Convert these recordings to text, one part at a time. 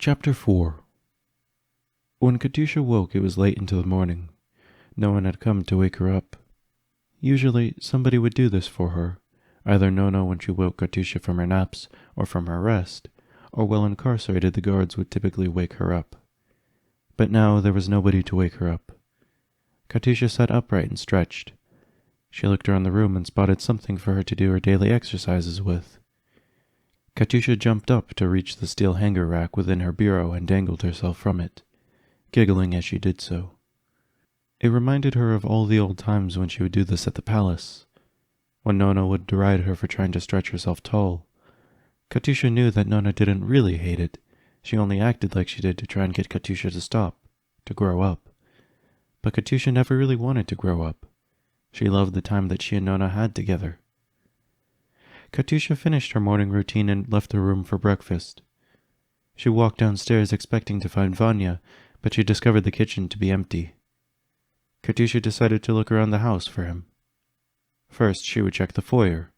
Chapter 4. When Katyusha woke, it was late into the morning. No one had come to wake her up. Usually, somebody would do this for her, either Nona when she woke Katyusha from her naps or from her rest, or while incarcerated the guards would typically wake her up. But now there was nobody to wake her up. Katyusha sat upright and stretched. She looked around the room and spotted something for her to do her daily exercises with. Katyusha jumped up to reach the steel hanger rack within her bureau and dangled herself from it, giggling as she did so. It reminded her of all the old times when she would do this at the palace, when Nona would deride her for trying to stretch herself tall. Katyusha knew that Nona didn't really hate it. She only acted like she did to try and get Katyusha to stop, to grow up. But Katyusha never really wanted to grow up. She loved the time that she and Nona had together. Katyusha finished her morning routine and left the room for breakfast. She walked downstairs expecting to find Vanya, but she discovered the kitchen to be empty. Katyusha decided to look around the house for him. First, she would check the foyer.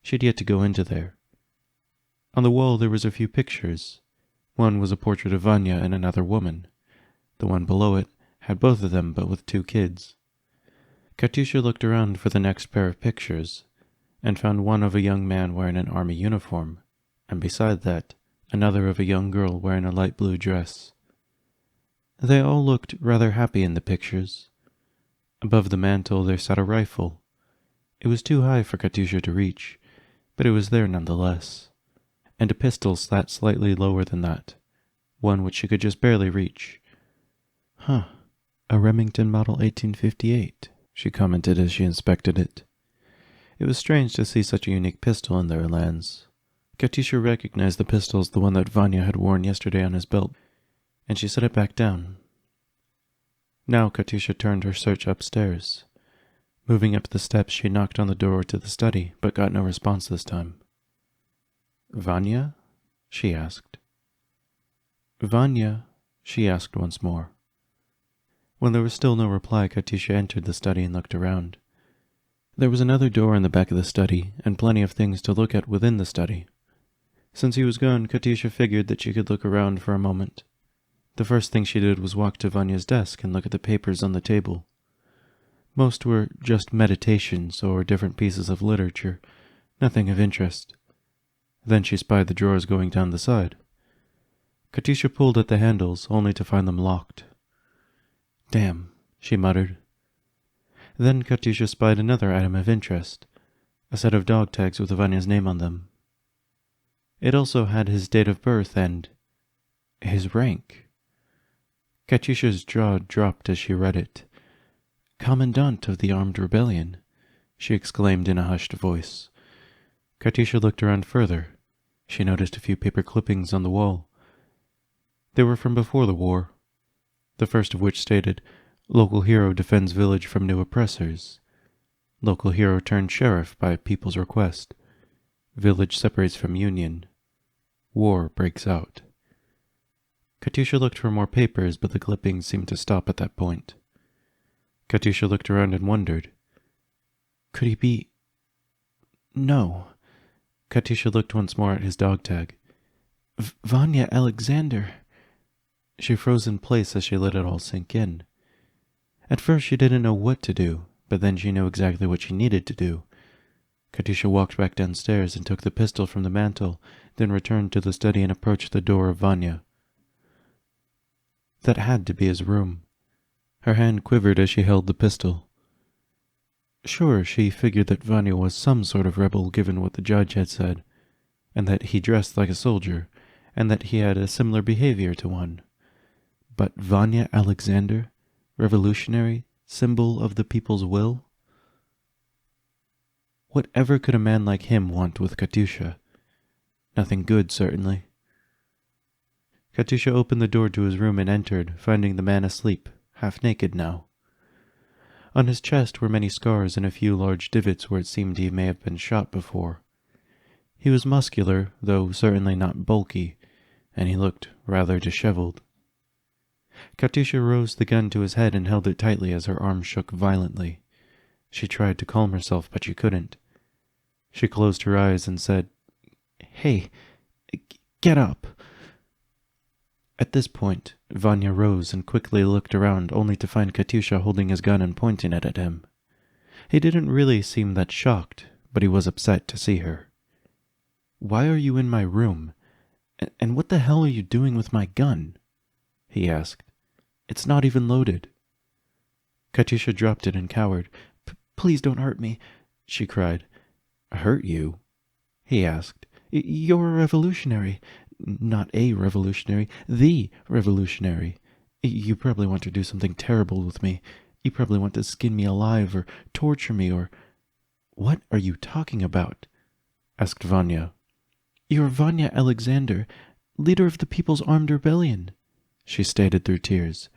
She'd yet to go into there. On the wall there was a few pictures. One was a portrait of Vanya and another woman. The one below it had both of them but with two kids. Katyusha looked around for the next pair of pictures, and found one of a young man wearing an army uniform, and beside that, another of a young girl wearing a light blue dress. They all looked rather happy in the pictures. Above the mantel there sat a rifle. It was too high for Katyusha to reach, but it was there nonetheless, and a pistol sat slightly lower than that, one which she could just barely reach. A Remington Model 1858, she commented as she inspected it. It was strange to see such a unique pistol in their lands. Katyusha recognized the pistol as the one that Vanya had worn yesterday on his belt, and she set it back down. Now Katyusha turned her search upstairs. Moving up the steps, she knocked on the door to the study, but got no response this time. "Vanya?" she asked. "Vanya?" she asked once more. When there was still no reply, Katyusha entered the study and looked around. There was another door in the back of the study, and plenty of things to look at within the study. Since he was gone, Katyusha figured that she could look around for a moment. The first thing she did was walk to Vanya's desk and look at the papers on the table. Most were just meditations or different pieces of literature, nothing of interest. Then she spied the drawers going down the side. Katyusha pulled at the handles, only to find them locked. "Damn," she muttered. Then Katyusha spied another item of interest, a set of dog tags with Vanya's name on them. It also had his date of birth and his rank. Katyusha's jaw dropped as she read it. "Commandant of the Armed Rebellion," she exclaimed in a hushed voice. Katyusha looked around further. She noticed a few paper clippings on the wall. They were from before the war, the first of which stated, "Local hero defends village from new oppressors. Local hero turned sheriff by people's request. Village separates from union. War breaks out." Katyusha looked for more papers, but the clippings seemed to stop at that point. Katyusha looked around and wondered. Could he be... No. Katyusha looked once more at his dog tag. Vanya Alexander. She froze in place as she let it all sink in. At first she didn't know what to do, but then she knew exactly what she needed to do. Katyusha walked back downstairs and took the pistol from the mantel, then returned to the study and approached the door of Vanya. That had to be his room. Her hand quivered as she held the pistol. Sure, she figured that Vanya was some sort of rebel given what the judge had said, and that he dressed like a soldier, and that he had a similar behavior to one. But Vanya Alexander? Revolutionary? Symbol of the people's will? Whatever could a man like him want with Katyusha? Nothing good, certainly. Katyusha opened the door to his room and entered, finding the man asleep, half naked now. On his chest were many scars and a few large divots where it seemed he may have been shot before. He was muscular, though certainly not bulky, and he looked rather disheveled. Katyusha rose the gun to his head and held it tightly as her arm shook violently. She tried to calm herself, but she couldn't. She closed her eyes and said, "Hey, get up." At this point, Vanya rose and quickly looked around only to find Katyusha holding his gun and pointing it at him. He didn't really seem that shocked, but he was upset to see her. "Why are you in my room? And what the hell are you doing with my gun?" he asked. "It's not even loaded." Katyusha dropped it and cowered. Please don't hurt me," she cried. "Hurt you?" he asked. "You're a revolutionary. Not a revolutionary, the revolutionary. You probably want to do something terrible with me. You probably want to skin me alive or torture me or—" "What are you talking about?" asked Vanya. "You're Vanya Alexander, leader of the People's Armed Rebellion," she stated through tears.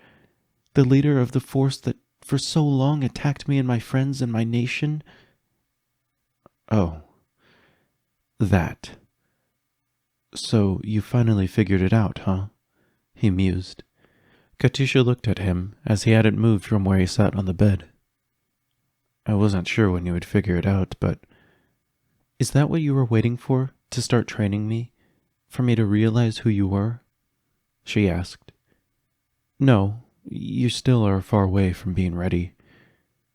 "The leader of the force that for so long attacked me and my friends and my nation." "Oh, that. So you finally figured it out, huh?" he mused. Katyusha looked at him as he hadn't moved from where he sat on the bed. "I wasn't sure when you would figure it out, but—" "Is that what you were waiting for, to start training me? For me to realize who you were?" she asked. "No, you still are far away from being ready.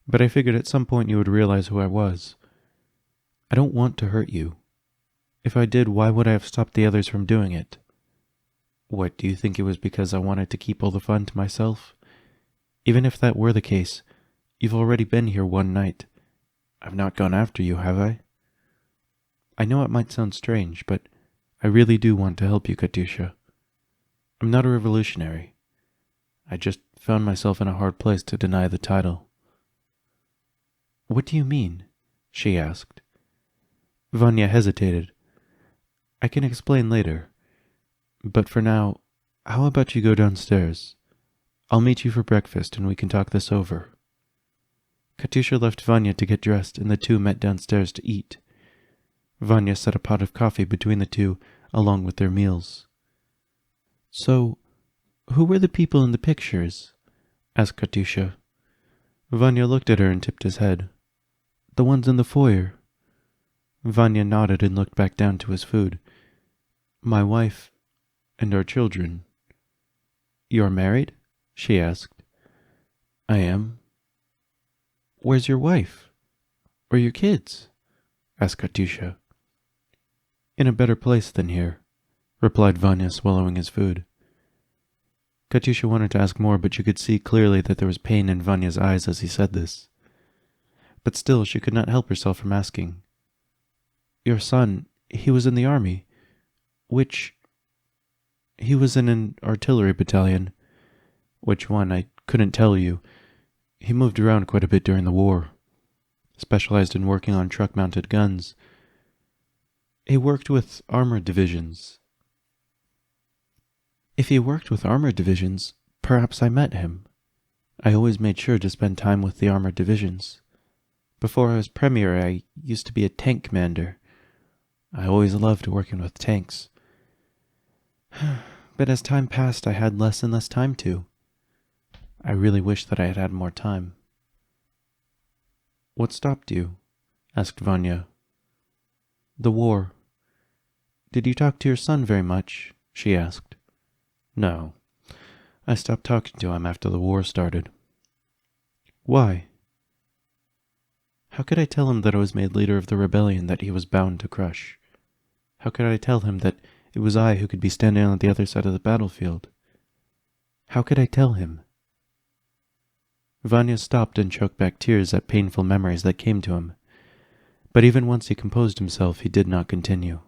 But I figured at some point you would realize who I was. I don't want to hurt you. If I did, why would I have stopped the others from doing it? What, do you think it was because I wanted to keep all the fun to myself? Even if that were the case, you've already been here one night. I've not gone after you, have I? I know it might sound strange, but I really do want to help you, Katyusha. I'm not a revolutionary. I just found myself in a hard place to deny the title." "What do you mean?" she asked. Vanya hesitated. "I can explain later. But for now, how about you go downstairs? I'll meet you for breakfast and we can talk this over." Katyusha left Vanya to get dressed and the two met downstairs to eat. Vanya set a pot of coffee between the two along with their meals. "So, who were the people in the pictures?" asked Katyusha. Vanya looked at her and tipped his head. "The ones in the foyer." Vanya nodded and looked back down to his food. "My wife and our children." "You're married?" she asked. "I am." "Where's your wife? Or your kids?" asked Katyusha. "In a better place than here," replied Vanya, swallowing his food. Katyusha wanted to ask more, but she could see clearly that there was pain in Vanya's eyes as he said this. But still, she could not help herself from asking. "Your son, he was in the army. Which—" "He was in an artillery battalion. Which one, I couldn't tell you. He moved around quite a bit during the war. Specialized in working on truck-mounted guns. He worked with armored divisions." "If he worked with armored divisions, perhaps I met him. I always made sure to spend time with the armored divisions. Before I was premier, I used to be a tank commander. I always loved working with tanks. But as time passed, I had less and less time to. I really wish that I had had more time." "What stopped you?" asked Vanya. "The war." "Did you talk to your son very much?" she asked. "No. I stopped talking to him after the war started." "Why?" "How could I tell him that I was made leader of the rebellion that he was bound to crush? How could I tell him that it was I who could be standing on the other side of the battlefield? How could I tell him?" Vanya stopped and choked back tears at painful memories that came to him. But even once he composed himself, he did not continue.